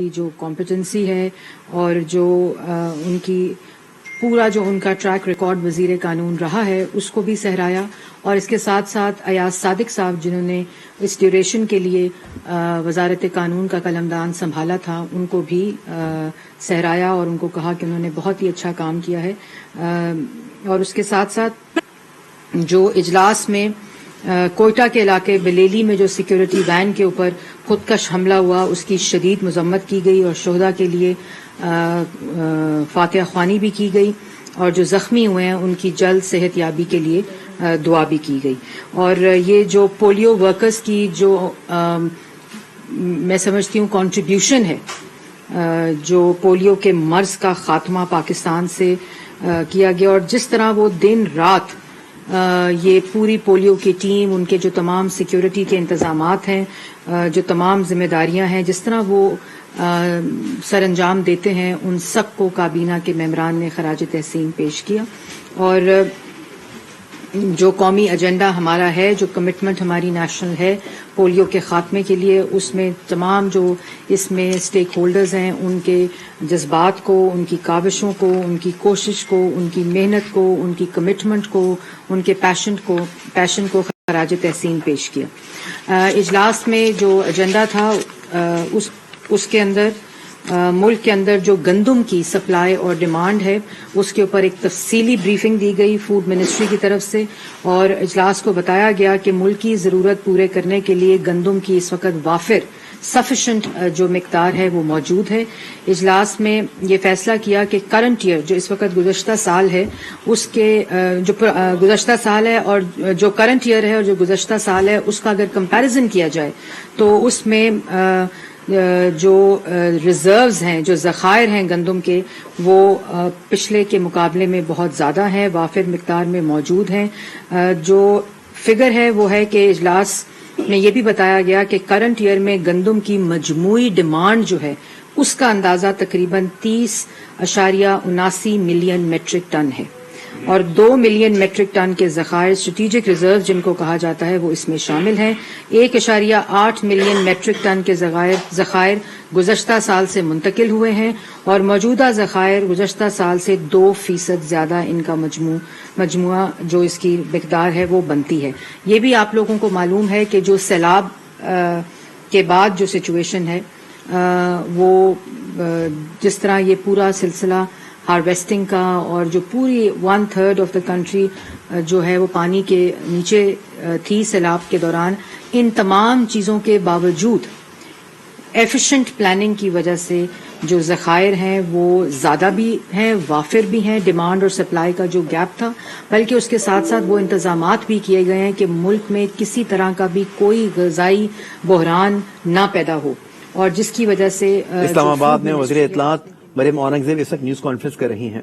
جو کمپیٹنسی ہے اور جو ان کی پورا جو ان کا ٹریک ریکارڈ وزیر قانون رہا ہے اس کو بھی سہرایا، اور اس کے ساتھ ساتھ ایاز صادق صاحب جنہوں نے اس ڈیوریشن کے لیے وزارت قانون کا قلمدان سنبھالا تھا ان کو بھی سہرایا اور ان کو کہا کہ انہوں نے بہت ہی اچھا کام کیا ہے۔ اور اس کے ساتھ ساتھ جو اجلاس میں کوئٹہ کے علاقے بلیلی میں جو سیکیورٹی وین کے اوپر خودکش حملہ ہوا اس کی شدید مذمت کی گئی اور شہداء کے لیے فاتحہ خوانی بھی کی گئی، اور جو زخمی ہوئے ہیں ان کی جلد صحت یابی کے لیے دعا بھی کی گئی۔ اور یہ جو پولیو ورکرز کی جو میں سمجھتی ہوں کنٹریبیوشن ہے، جو پولیو کے مرض کا خاتمہ پاکستان سے کیا گیا، اور جس طرح وہ دن رات یہ پوری پولیو کی ٹیم، ان کے جو تمام سیکیورٹی کے انتظامات ہیں، جو تمام ذمہ داریاں ہیں، جس طرح وہ سر انجام دیتے ہیں، ان سب کو کابینہ کے ممبران نے خراج تحسین پیش کیا۔ اور جو قومی ایجنڈا ہمارا ہے، جو کمٹمنٹ ہماری نیشنل ہے پولیو کے خاتمے کے لیے، اس میں تمام جو اس میں اسٹیک ہولڈرز ہیں ان کے جذبات کو، ان کی کاوشوں کو، ان کی کوشش کو، ان کی محنت کو، ان کی کمٹمنٹ کو، ان کے پیشن کو خراج تحسین پیش کیا۔ اجلاس میں جو ایجنڈا تھا اس کے اندر ملک کے اندر جو گندم کی سپلائی اور ڈیمانڈ ہے اس کے اوپر ایک تفصیلی بریفنگ دی گئی فوڈ منسٹری کی طرف سے، اور اجلاس کو بتایا گیا کہ ملکی ضرورت پورے کرنے کے لیے گندم کی اس وقت وافر سفیشینٹ جو مقدار ہے وہ موجود ہے۔ اجلاس میں یہ فیصلہ کیا کہ کرنٹ ایئر جو اس وقت گزشتہ سال ہے، اس کے جو گزشتہ سال ہے اور جو کرنٹ ایئر ہے اور جو گزشتہ سال ہے اس کا اگر کمپیریزن کیا جائے تو اس میں جو ریزروز ہیں، جو ذخائر ہیں گندم کے، وہ پچھلے کے مقابلے میں بہت زیادہ ہیں، وافر مقدار میں موجود ہیں۔ جو فگر ہے وہ ہے کہ اجلاس میں یہ بھی بتایا گیا کہ کرنٹ ایئر میں گندم کی مجموعی ڈیمانڈ جو ہے اس کا اندازہ تقریباً 30.79 ملین میٹرک ٹن ہے، اور 2 ملین میٹرک ٹن کے ذخائر اسٹریٹجک ریزرو جن کو کہا جاتا ہے وہ اس میں شامل ہیں۔ 1.8 ملین میٹرک ٹن کے ذخائر گزشتہ سال سے منتقل ہوئے ہیں، اور موجودہ ذخائر گزشتہ سال سے 2% زیادہ ان کا مجموعہ جو اس کی مقدار ہے وہ بنتی ہے۔ یہ بھی آپ لوگوں کو معلوم ہے کہ جو سیلاب کے بعد جو سچویشن ہے وہ جس طرح یہ پورا سلسلہ ہارویسٹنگ کا، اور جو پوری 1/3 آف دا کنٹری جو ہے وہ پانی کے نیچے تھی سیلاب کے دوران، ان تمام چیزوں کے باوجود ایفیشینٹ پلاننگ کی وجہ سے جو ذخائر ہیں وہ زیادہ بھی ہیں، وافر بھی ہیں۔ ڈیمانڈ اور سپلائی کا جو گیپ تھا، بلکہ اس کے ساتھ ساتھ وہ انتظامات بھی کیے گئے ہیں کہ ملک میں کسی طرح کا بھی کوئی غذائی بحران نہ پیدا ہو، اور جس کی وجہ سے اسلام آباد میں وزیر اطلاعات مریم اورنگزیب اس وقت نیوز کانفرنس کر رہی ہیں۔